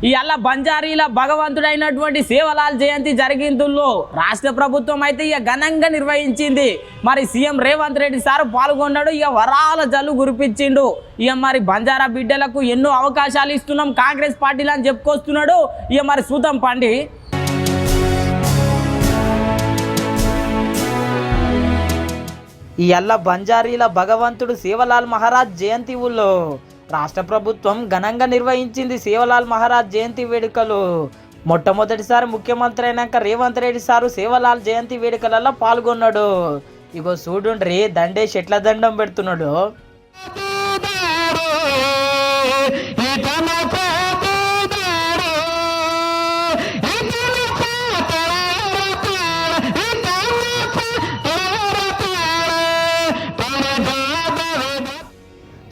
ఇవాళ బంజారీల భగవంతుడైనటువంటి సేవలాల్ జయంతి జరిగిందుల్లో రాష్ట్ర ప్రభుత్వం అయితే ఇక ఘనంగా నిర్వహించింది. మరి సీఎం రేవంత్ రెడ్డి సార్ పాల్గొన్నాడు. ఇక వరాల జల్లు కురిపించిండు. ఇక మరి బంజారా బిడ్డలకు ఎన్నో అవకాశాలు ఇస్తున్నాం కాంగ్రెస్ పార్టీలు అని చెప్పుకొస్తున్నాడు. ఇక మరి చూద్దాం పండి. ఇవాళ బంజారీల భగవంతుడు సేవలాల్ మహారాజ్ జయంతి ఊళ్ళో రాష్ట్ర ప్రభుత్వం ఘనంగా నిర్వహించింది సేవలాల్ మహారాజ్ జయంతి వేడుకలు. మొట్టమొదటిసారి ముఖ్యమంత్రి అయినాక రేవంత్ రెడ్డి సారు సేవలాల్ జయంతి వేడుకలలో పాల్గొన్నాడు. ఇగో చూడుండ్రి దండేసి ఎట్లా దండం పెడుతున్నాడు.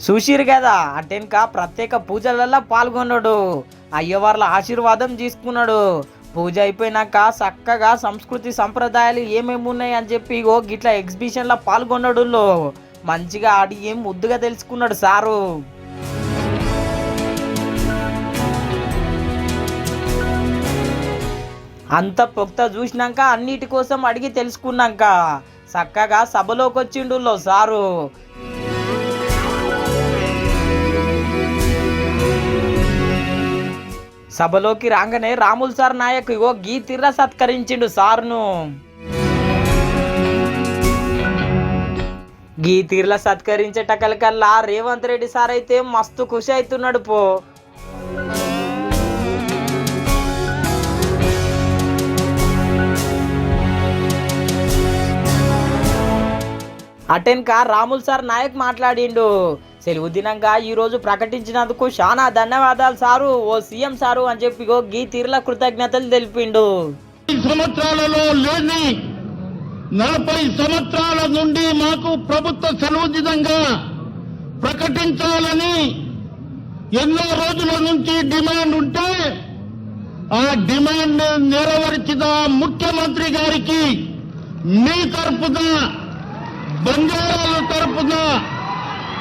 చూసిరు కదా అటెన్క ప్రత్యేక పూజలలో పాల్గొన్నాడు. అయ్యవార్ల ఆశీర్వాదం తీసుకున్నాడు. పూజ అయిపోయినాక చక్కగా సంస్కృతి సంప్రదాయాలు ఏమేమి ఉన్నాయి అని చెప్పి ఓ గిట్లా ఎగ్జిబిషన్లో పాల్గొన్నాడు. మంచిగా అడిగి ముద్దుగా తెలుసుకున్నాడు సారు. అంత పొక్త చూసినాక అన్నిటి కోసం అడిగి తెలుసుకున్నాక చక్కగా సభలోకి వచ్చిండు సారు. సభలోకి రాగానే రాముల్ సార్ నాయక్ ఇగో గీ తీర్ర సత్కరించిండు సార్ను. గీ తీర్ల సత్కరించేటకల్కల్లా రేవంత్ రెడ్డి సార్ అయితే మస్తు ఖుషి అవుతున్నాడు పో. అటెన్క రాముల్ సార్ నాయక్ మాట్లాడిండు. సెలవు దినంగా ఈరోజు ప్రకటించినందుకు చాలా ధన్యవాదాలు సారు, ఓ సీఎం సారు అని చెప్పి గీ తీర్ల కృతజ్ఞతలు తెలిపిండు. సంవత్సరాలలో లేని 40 సంవత్సరాల నుండి మాకు ప్రభుత్వ సెలవు దినంగా ప్రకటించాలని ఎన్నో రోజుల నుంచి డిమాండ్ ఉంటే ఆ డిమాండ్ నెరవేర్చిన ముఖ్యమంత్రి గారికి మీ తరపున బంజారాల తరపున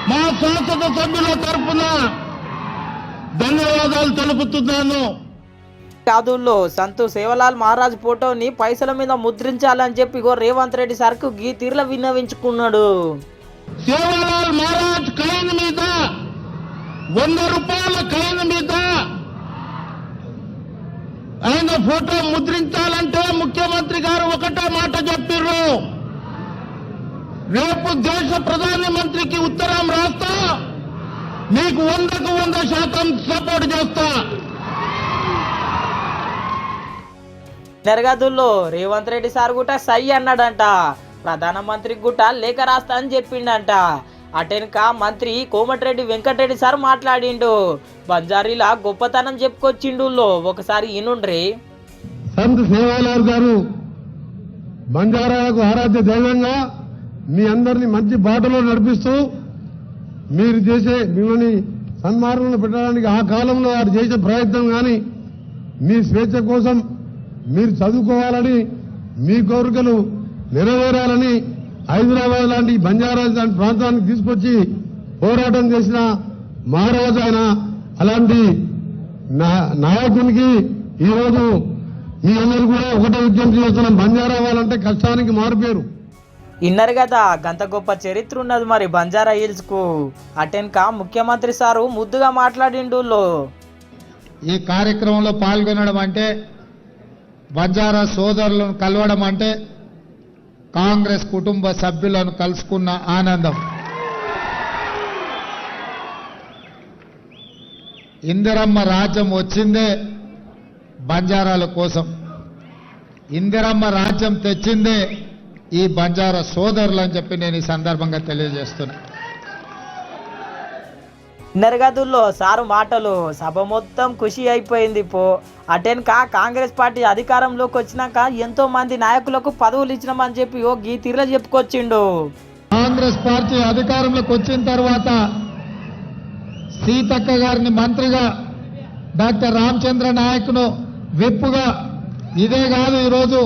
మా సంసద సభ్యుల తరపున ధన్యవాదాలు తెలుపుతున్నాను. కాదుల్లో సంతు సేవలాల్ మహారాజ్ ఫోటోని పైసల మీద ముద్రించాలని చెప్పి రేవంత్ రెడ్డి సార్కు గీ తీర్ల విన్నవించుకున్నాడు. సేవలాల్ మహారాజ్ కాయిన్ మీద 100 రూపాయల కాయిన్ మీద ఆయన ఫోటో ముద్రించాలంటే ముఖ్యమంత్రి గారు ఒకటే మాట చెప్పారు, రేపు దేశ ప్రధాని మంత్రికి ఉత్తరం రాస్తా, మీకు 100కు 100% సపోర్ట్ చేస్తా. నెరగదుల్లో రేవంత్ రెడ్డి సార్ గుట సై అన్నాడంట. ప్రధానమంత్రికి గుట లేఖ రాస్తా అని చెప్పిండంట. అటెన్క మంత్రి కోమటిరెడ్డి వెంకటరెడ్డి సార్ మాట్లాడిండు. బంజారీలా గొప్పతనం చెప్పుకొచ్చిండు. ఒకసారి ఈనుండ్రి. సంత్ సేవాలాల్ గారు బంజారాలకు ఆరాధ్య దైవంగా మీ అందరినీ మంచి బాటలో నడిపిస్తూ మీరు మిమ్మల్ని సన్మార్గంలో పెట్టడానికి ఆ కాలంలో వారు చేసే ప్రయత్నం కానీ మీ స్వేచ్ఛ కోసం మీరు చదువుకోవాలని మీ కోరికలు నెరవేరాలని హైదరాబాద్ లాంటి బంజారా లాంటి ప్రాంతానికి తీసుకొచ్చి పోరాటం చేసిన మహారాజు ఆయన. అలాంటి నాయకునికి ఈరోజు మీ అందరూ కూడా ఒకటే విజ్ఞప్తి చేస్తున్నాం, బంజారా వాళ్ళంటే కష్టానికి మారుపేరు. ఇన్నర్ కదా గంత గొప్ప చరిత్ర ఉన్నది మరి బంజారా హిల్స్ కు. అటెన్క ముఖ్యమంత్రి సారు ముద్దుగా మాట్లాడిండు. ఈ కార్యక్రమంలో పాల్గొనడం అంటే బంజారా సోదరులను కలవడం అంటే కాంగ్రెస్ కుటుంబ సభ్యులను కలుసుకున్న ఆనందం. ఇందిరమ్మ రాజ్యం వచ్చిందే బంజారాల కోసం, ఇందిరమ్మ రాజ్యం తెచ్చిందే ఈ బంజారా సోదరులు అని చెప్పి నేను ఈ సందర్భంగా తెలియజేస్తున్నా. నెరగదుల్లో సారు మాటలు సభ మొత్తం ఖుషి అయిపోయింది పో. అటెన్క కాంగ్రెస్ పార్టీ అధికారంలోకి వచ్చినాక ఎంతో మంది నాయకులకు పదవులు ఇచ్చినామని చెప్పి గీ తీర్ల చెప్పుకొచ్చిండు. కాంగ్రెస్ పార్టీ అధికారంలోకి వచ్చిన తర్వాత సీతక్క గారిని మంత్రిగా, డాక్టర్ రామచంద్ర నాయక్ను విప్పుగా, ఇదే కాదు ఈరోజు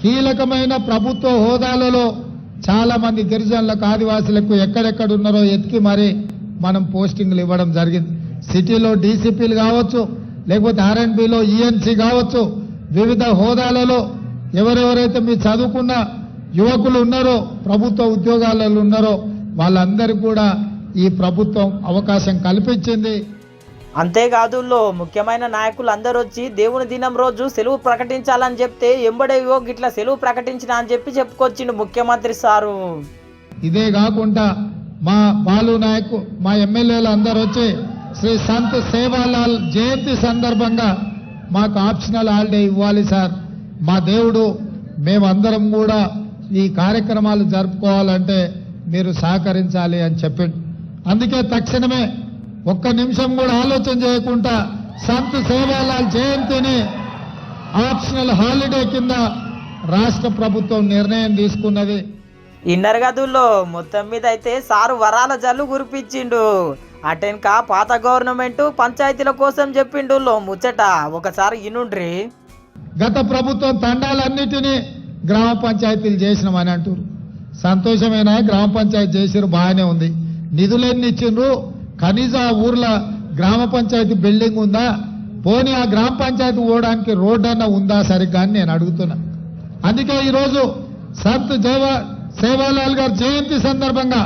కీలకమైన ప్రభుత్వ హోదాలలో చాలా మంది గిరిజనులకు ఆదివాసులకు ఎక్కడెక్కడున్నారో ఎతికి మరి మనం పోస్టింగ్లు ఇవ్వడం జరిగింది. సిటీలో డీసీపీలు కావచ్చు, లేకపోతే ఆర్ఎండ్బిలో ఈఎన్సీ కావచ్చు, వివిధ హోదాలలో ఎవరెవరైతే మీరు చదువుకున్న యువకులు ఉన్నారో, ప్రభుత్వ ఉద్యోగాలలో ఉన్నారో వాళ్ళందరికీ కూడా ఈ ప్రభుత్వం అవకాశం కల్పించింది. అంతేకాదు ముఖ్యమైన నాయకులు అందరూ వచ్చి దేవుని దినం రోజు సెలవు ప్రకటించాలని చెప్తే ఎంబడేవో గిట్లా సెలవు ప్రకటించిన అని చెప్పుకొచ్చిండు ముఖ్యమంత్రి సారు. ఇదే కాకుండా మా బాలు నాయక్, మా ఎమ్మెల్యేలు అందరూ వచ్చి శ్రీ సంత్ సేవాలాల్ జయంతి సందర్భంగా మాకు ఆప్షనల్ హాలిడే ఇవ్వాలి సార్, మా దేవుడు, మేమందరం కూడా ఈ కార్యక్రమాలు జరుపుకోవాలంటే మీరు సహకరించాలి అని చెప్పిండు. అందుకే తక్షణమే ఒక్క నిమిషం కూడా ఆలోచన చేయకుండా సంత్ సేవాలాల్ జయంతిని ఆప్షనల్ హాలిడే కింద రాష్ట్ర ప్రభుత్వం నిర్ణయం తీసుకున్నది. ఇన్నర్ గదుల్లో మొత్తం మీద అయితే సారు వరాల జల్లు కురిపించిండు. అటెన్కా పాత గవర్నమెంట్ పంచాయతీల కోసం చెప్పిండు ముచ్చట, ఒకసారి ఇనుండ్రి. గత ప్రభుత్వం తండాలన్నిటినీ గ్రామ పంచాయతీలు చేసినామని అంటారు. సంతోషమైన గ్రామ పంచాయతీ చేసిరు, బాగానే ఉంది. నిధులెన్ని ఇచ్చిండ్రు? కనీసం ఆ ఊర్లో గ్రామ పంచాయతీ బిల్డింగ్ ఉందా? పోనీ ఆ గ్రామ పంచాయతీ పోవడానికి రోడ్డు అన్న ఉందా సరిగ్గా అని నేను అడుగుతున్నా. అందుకే ఈరోజు సంత్ సేవాలాల్ గారి జయంతి సందర్భంగా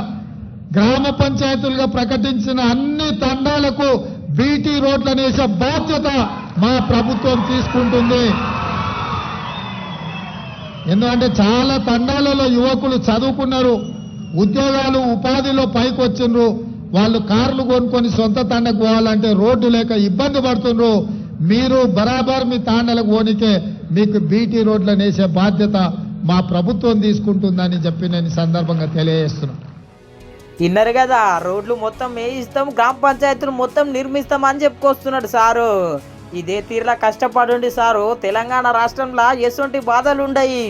గ్రామ పంచాయతీలుగా ప్రకటించిన అన్ని తండాలకు బీటీ రోడ్లను వేసే బాధ్యత మా ప్రభుత్వం తీసుకుంటుంది. ఎందుకంటే చాలా తండాలలో యువకులు చదువుకున్నారు, ఉద్యోగాలు ఉపాధిలో పైకి వచ్చిండ్రు. వాళ్ళు కార్లు కొనుక్కొని సొంత తండకు పోవాలంటే రోడ్డు లేక ఇబ్బంది పడుతుండ్రు. మీరు బరాబర్ మీ తాండలకు పోనికే మీకు బీటీ రోడ్లను వేసే బాధ్యత మా ప్రభుత్వం తీసుకుంటుందని చెప్పి నేను సందర్భంగా తెలియజేస్తున్నా. ఇన్నరు కదా, రోడ్లు మొత్తం వేయిస్తాం, గ్రామ పంచాయతీలు మొత్తం నిర్మిస్తాం అని చెప్పుకొస్తున్నాడు సారు. ఇదే తీరులా కష్టపడండి సారు, తెలంగాణ రాష్ట్రంలో ఎటువంటి బాధలు ఉండయి.